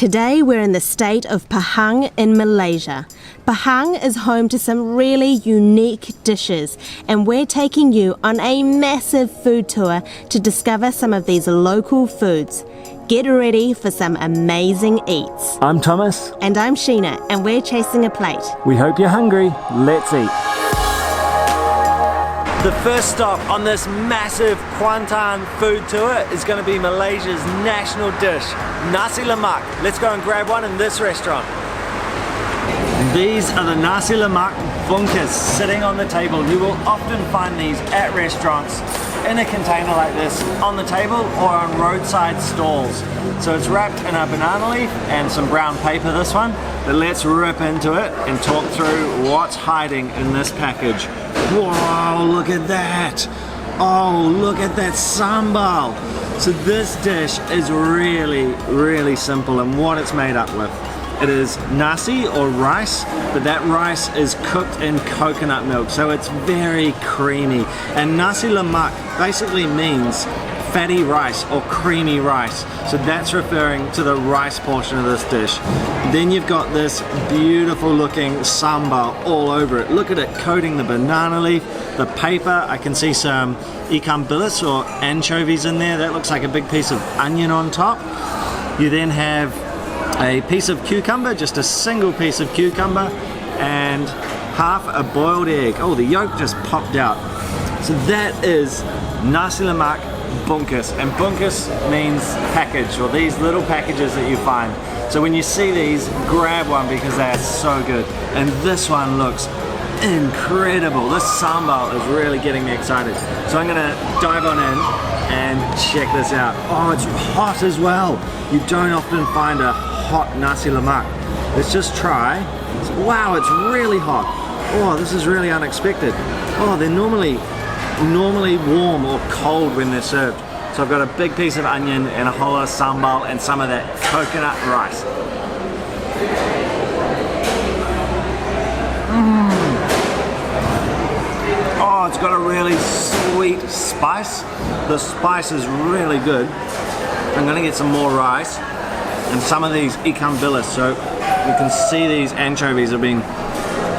Today we're in the state of Pahang in Malaysia. Pahang is home to some really unique dishes, and we're taking you on a massive food tour to discover some of these local foods. Get ready for some amazing eats. I'm Thomas. And I'm Sheena, and we're chasing a plate. We hope you're hungry. Let's eat. The first stop on this massive Kuantan food tour is going to be Malaysia's national dish, Nasi lemak. Let's go and grab one in this restaurant. These are the Nasi lemak bungkus sitting on the table. You will often find these at restaurants in a container like this on the table or on roadside stalls. So it's wrapped in a banana leaf and some brown paper, this one. But let's rip into it and talk through what's hiding in this package. Whoa, look at that. Oh, look at that sambal. So this dish is really simple, and what it's made up with. It is nasi or rice, but that rice is cooked in coconut milk, so it's very creamy. And nasi lemak basically means fatty rice or creamy rice. So that's referring to the rice portion of this dish. Then you've got this beautiful looking sambal all over it. Look at it coating the banana leaf, the paper. I can see some ikan bilis or anchovies in there. That looks like a big piece of onion on top. You then have a piece of cucumber, just a single piece of cucumber, and half a boiled egg. Oh, the yolk just popped out. So that is nasi lemak bungkus, and bungkus means package, or these little packages that you find. So when you see these, grab one because they are so good. And this one looks incredible. This sambal is really getting me excited. So I'm gonna dive on in and check this out. Oh, it's hot as well. You don't often find a hot nasi lemak. Let's just try. Wow, it's really hot. Oh, this is really unexpected. Oh, they're normally warm or cold when they're served. So I've got a big piece of onion and a whole lot of sambal and some of that coconut rice. Oh, it's got a really sweet spice. The spice is really good. I'm gonna get some more rice and some of these ikan bilis. So you can see these anchovies are being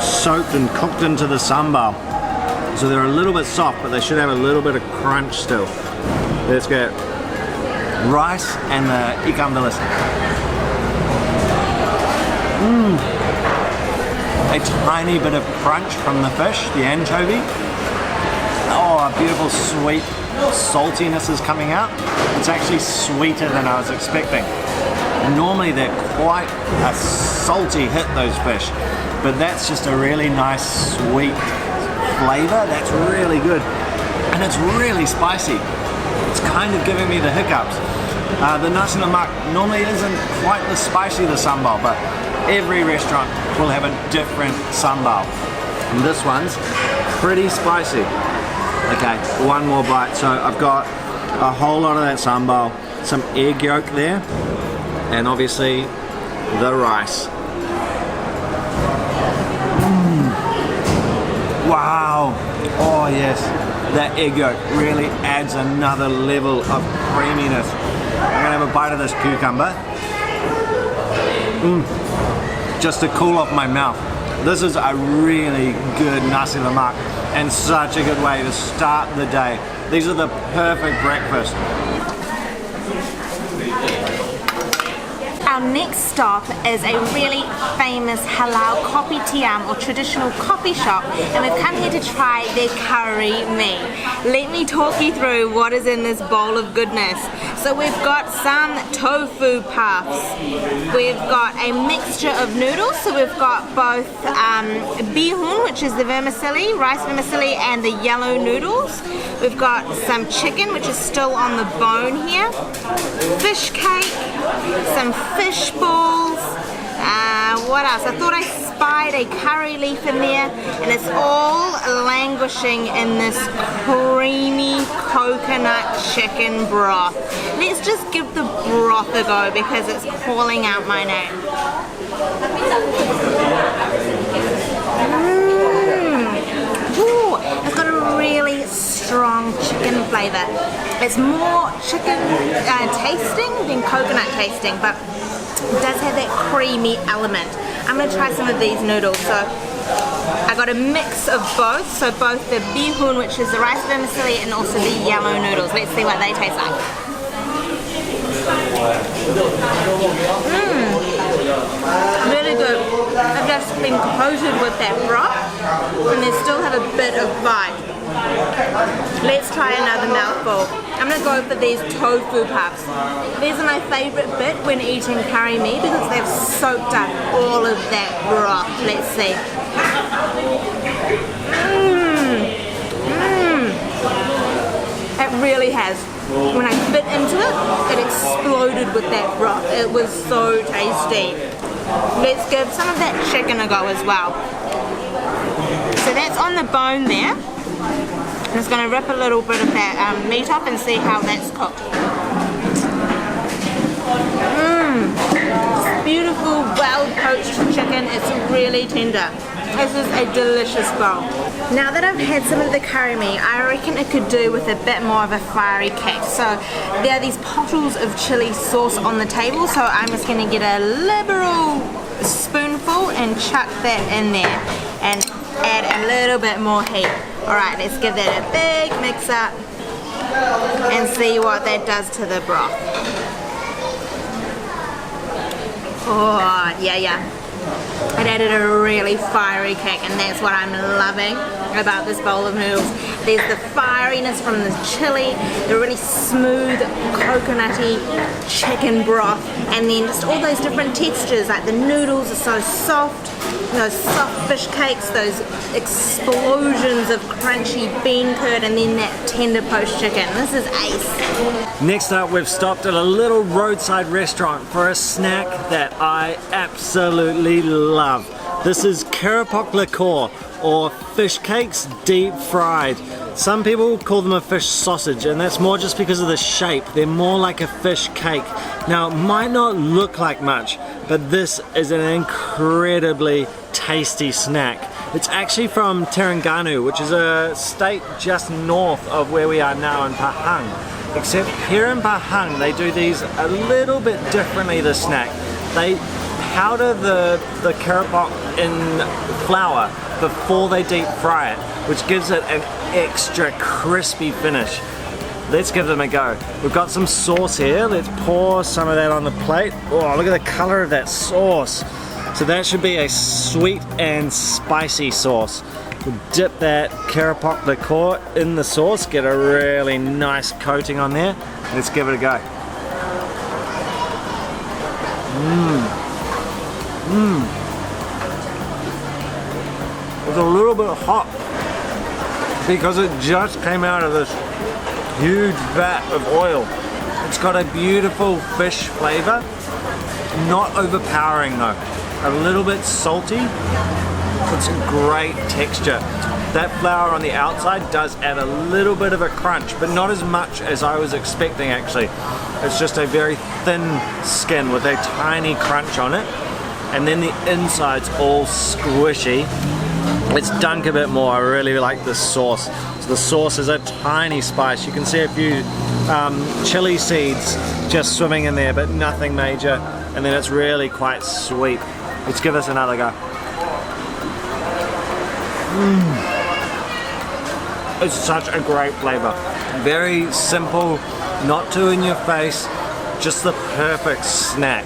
soaked and cooked into the sambal. So they're a little bit soft, but they should have a little bit of crunch still. Let's get rice and the ikan bilis. A tiny bit of crunch from the fish, the anchovy. Oh, a beautiful sweet saltiness is coming out. It's actually sweeter than I was expecting. Normally they're quite a salty hit, those fish, but that's just a really nice sweet flavor. That's really good, and it's really spicy. It's kind of giving me the hiccups. The nasi lemak normally isn't quite the spicy, the sambal, but every restaurant will have a different sambal, and this one's pretty spicy. Okay, one more bite. So I've got a whole lot of that sambal, some egg yolk there, and obviously the rice. Wow! Oh yes, that egg yolk really adds another level of creaminess. I'm gonna have a bite of this cucumber. Just to cool off my mouth. This is a really good nasi lemak and such a good way to start the day. These are the perfect breakfast. Our next stop is a really famous halal kopitiam or traditional coffee shop, and we've come here to try their curry mee. Let me talk you through what is in this bowl of goodness. So we've got some tofu puffs. We've got a mixture of noodles. So we've got both bihun, which is the vermicelli, rice vermicelli, and the yellow noodles. We've got some chicken, which is still on the bone here. Fish cake, some fish balls. What else? I thought I spied a curry leaf in there, and it's all languishing in this creamy coconut chicken broth. Let's just give the broth a go because it's calling out my name. Ooh, it's got a really strong chicken flavor. It's more chicken tasting than coconut tasting, but it does creamy element. I'm gonna try some of these noodles. So I got a mix of both, so both the bihun, which is the rice vermicelli, and also the yellow noodles. Let's see what they taste like. Really good. I've just been coated with that broth, and they still have a bit of bite. Let's try another mouthful. I'm gonna go for these tofu puffs. These are my favorite bit when eating curry mee because they've soaked up all of that broth. Let's see. It really has. When I bit into it, it exploded with that broth. It was so tasty. Let's give some of that chicken a go as well. So that's on the bone there. I'm just going to rip a little bit of that meat off and see how that's cooked. Beautiful, well-poached chicken. It's really tender. This is a delicious bowl. Now that I've had some of the curry mee, I reckon it could do with a bit more of a fiery kick. So there are these bottles of chili sauce on the table, so I'm just going to get a liberal spoonful and chuck that in there and add a little bit more heat. Alright, let's give that a big mix up and see what that does to the broth. Oh, yeah. It added a really fiery kick, and that's what I'm loving about this bowl of noodles. There's the fieriness from the chili, the really smooth coconutty chicken broth, and then just all those different textures, like the noodles are so soft, those soft fish cakes, those explosions of crunchy bean curd, and then that tender poached chicken. This is ace. Next up, we've stopped at a little roadside restaurant for a snack that I absolutely love. This is Keropok lekor, or fish cakes deep fried. Some people call them a fish sausage, and that's more just because of the shape. They're more like a fish cake. Now, it might not look like much, but this is an incredibly tasty snack. It's actually from Terengganu, which is a state just north of where we are now in Pahang. Except here in Pahang, they do these a little bit differently, the snack. They powder the keropok in flour before they deep fry it, which gives it an extra crispy finish. Let's give them a go. We've got some sauce here. Let's pour some of that on the plate. Oh, look at the color of that sauce. So that should be a sweet and spicy sauce. We'll dip that Keropok lekor in the sauce, get a really nice coating on there. Let's give it a go. It's a little bit hot because it just came out of this huge vat of oil. It's got a beautiful fish flavor, not overpowering though. A little bit salty, it's a great texture. That flour on the outside does add a little bit of a crunch, but not as much as I was expecting actually. It's just a very thin skin with a tiny crunch on it, and then the inside's all squishy. Let's dunk a bit more. I really like this sauce. So the sauce is a tiny spice. You can see a few chili seeds just swimming in there, but nothing major. And then it's really quite sweet. Let's give this another go. It's such a great flavor. Very simple, not too in your face, just the perfect snack.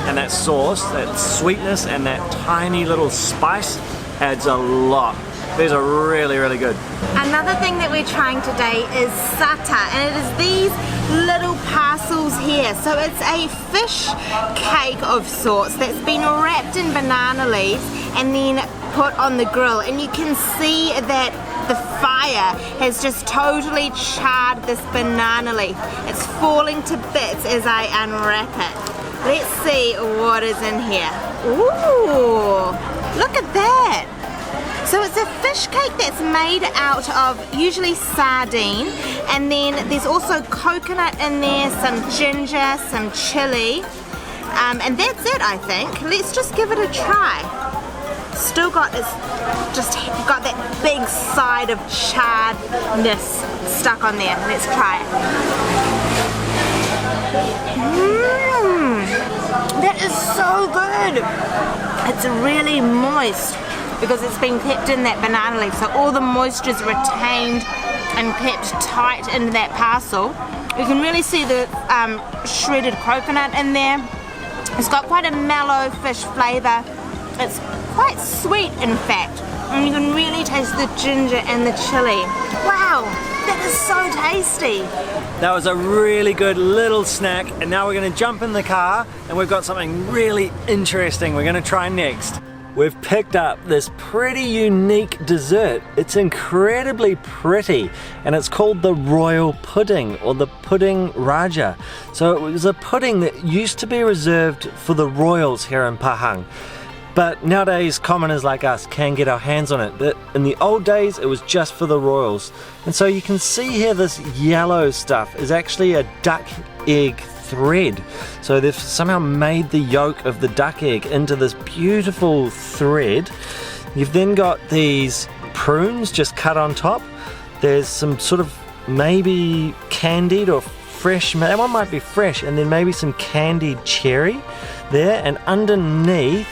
And that sauce, that sweetness and that tiny little spice adds a lot. These are really, really good. Another thing that we're trying today is sata, and it is these little parcels here. So it's a fish cake of sorts that's been wrapped in banana leaves and then put on the grill, and you can see that the fire has just totally charred this banana leaf. It's falling to bits as I unwrap it. Let's see what is in here. Ooh, look at that. So it's a fish cake that's made out of usually sardine, and then there's also coconut in there, some ginger, some chili, and that's it, I think. Let's just give it a try. Still got this, just got that big side of charredness stuck on there. Let's try it. That is so good. It's really moist because it's been kept in that banana leaf, so all the moisture is retained and kept tight into that parcel. You can really see the shredded coconut in there. It's got quite a mellow fish flavour. It's quite sweet, in fact, and you can really taste the ginger and the chilli. Wow, that is so tasty. That was a really good little snack, and now we're going to jump in the car and we've got something really interesting we're going to try next. We've picked up this pretty unique dessert. It's incredibly pretty, and it's called the royal pudding, or the pudding raja. So it was a pudding that used to be reserved for the royals here in Pahang. But nowadays, commoners like us can get our hands on it. But in the old days, it was just for the royals. And so you can see here this yellow stuff is actually a duck egg thread. So they've somehow made the yolk of the duck egg into this beautiful thread. You've then got these prunes just cut on top. There's some sort of maybe candied or fresh, that one might be fresh, and then maybe some candied cherry there. And underneath,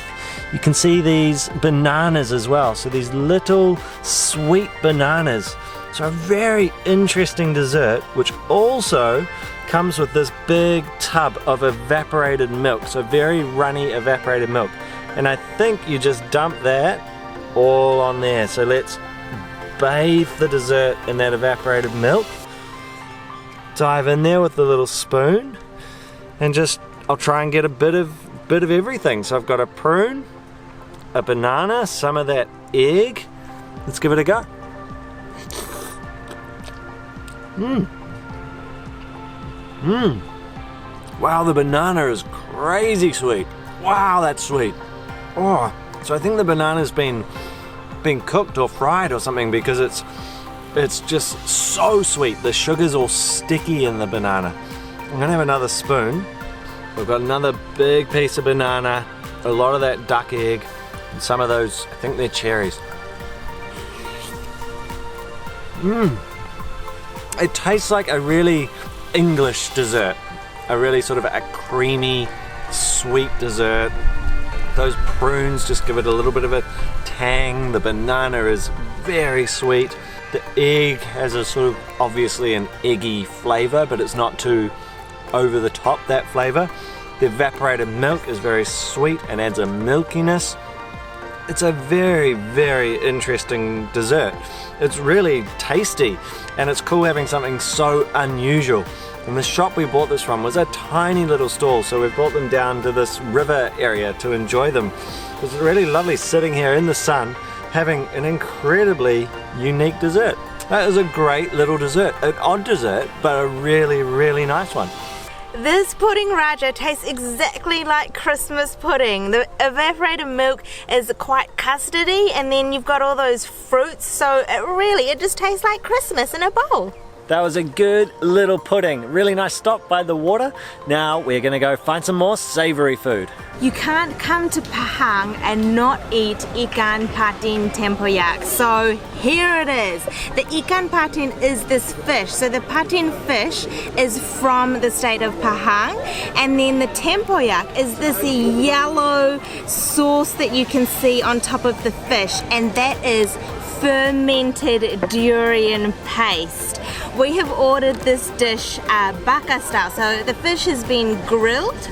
you can see these bananas as well. So these little sweet bananas. So a very interesting dessert, which also comes with this big tub of evaporated milk. So very runny evaporated milk. And I think you just dump that all on there. So let's bathe the dessert in that evaporated milk. Dive in there with the little spoon. And just, I'll try and get a bit of everything. So I've got a prune, a banana, some of that egg. Let's give it a go. Wow, the banana is crazy sweet. Wow, that's sweet. Oh, so I think the banana's been cooked or fried or something, because it's just so sweet. The sugar's all sticky in the banana. I'm gonna have another spoon. We've got another big piece of banana, a lot of that duck egg, and some of those, I think they're cherries. It tastes like a really English dessert. A really sort of a creamy, sweet dessert. Those prunes just give it a little bit of a tang. The banana is very sweet. The egg has a sort of, obviously an eggy flavor, but it's not too over the top, that flavor. The evaporated milk is very sweet and adds a milkiness. It's a very, very interesting dessert. It's really tasty, and it's cool having something so unusual. And the shop we bought this from was a tiny little stall, so we brought them down to this river area to enjoy them. It was really lovely sitting here in the sun, having an incredibly unique dessert. That is a great little dessert, an odd dessert, but a really, really nice one. This pudding raja tastes exactly like Christmas pudding. The evaporated milk is quite custardy, and then you've got all those fruits, so it just tastes like Christmas in a bowl. That was a good little pudding. Really nice stop by the water. Now we're gonna go find some more savory food. You can't come to Pahang and not eat Ikan Patin Tempoyak. So here it is. The Ikan Patin is this fish. So the patin fish is from the state of Pahang, and then the Tempoyak is this yellow sauce that you can see on top of the fish, and that is fermented durian paste. We have ordered this dish bakar style, so the fish has been grilled.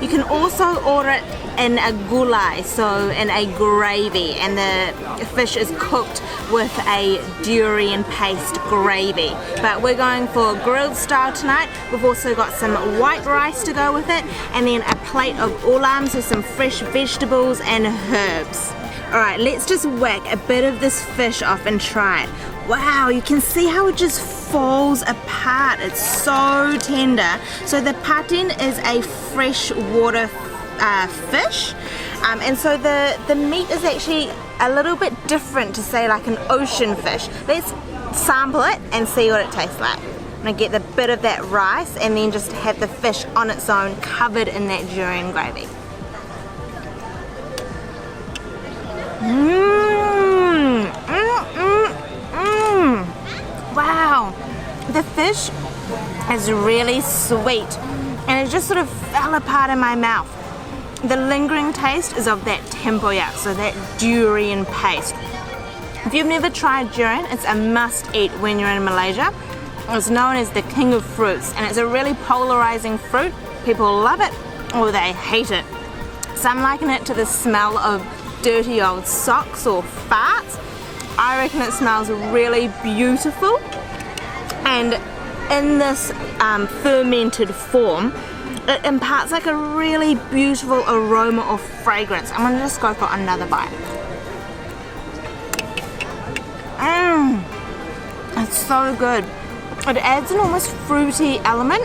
You can also order it in a gulai, so in a gravy, and the fish is cooked with a durian paste gravy. But we're going for grilled style tonight. We've also got some white rice to go with it, and then a plate of ulams with some fresh vegetables and herbs. Alright, let's just whack a bit of this fish off and try it. Wow, you can see how it just falls apart. It's so tender. So the patin is a freshwater fish, and so the meat is actually a little bit different to, say, like an ocean fish. Let's sample it and see what it tastes like. I'm gonna get the bit of that rice and then just have the fish on its own, covered in that durian gravy. Wow, the fish is really sweet, and it just sort of fell apart in my mouth. the lingering taste is of that tempoyak, so that durian paste. If you've never tried durian, it's a must-eat when you're in Malaysia. It's known as the king of fruits, and it's a really polarizing fruit. People love it or they hate it. Some liken it to the smell of dirty old socks or farts. I reckon it smells really beautiful, and in this fermented form, it imparts like a really beautiful aroma or fragrance. I'm gonna just go for another bite. It's so good. It adds an almost fruity element,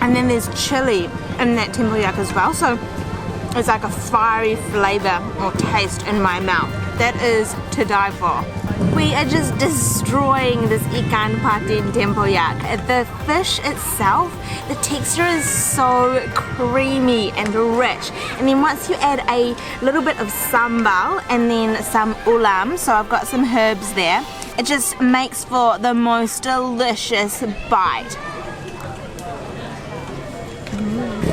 and then there's chili in that tempoyak as well, so it's like a fiery flavor or taste in my mouth. That is to die for. We are just destroying this Ikan Patin Tempoyak. The fish itself, the texture is so creamy and rich, and then once you add a little bit of sambal and then some ulam, so I've got some herbs there, it just makes for the most delicious bite.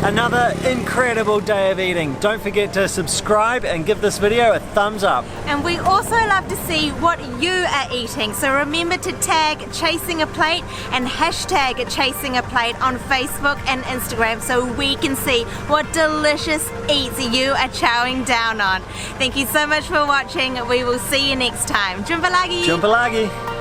Another incredible day of eating. Don't forget to subscribe and give this video a thumbs up. And we also love to see what you are eating, so remember to tag Chasing a Plate and hashtag Chasing a Plate on Facebook and Instagram so we can see what delicious eats you are chowing down on. Thank you so much for watching. We will see you next time. Jumpa lagi! Jumpa lagi!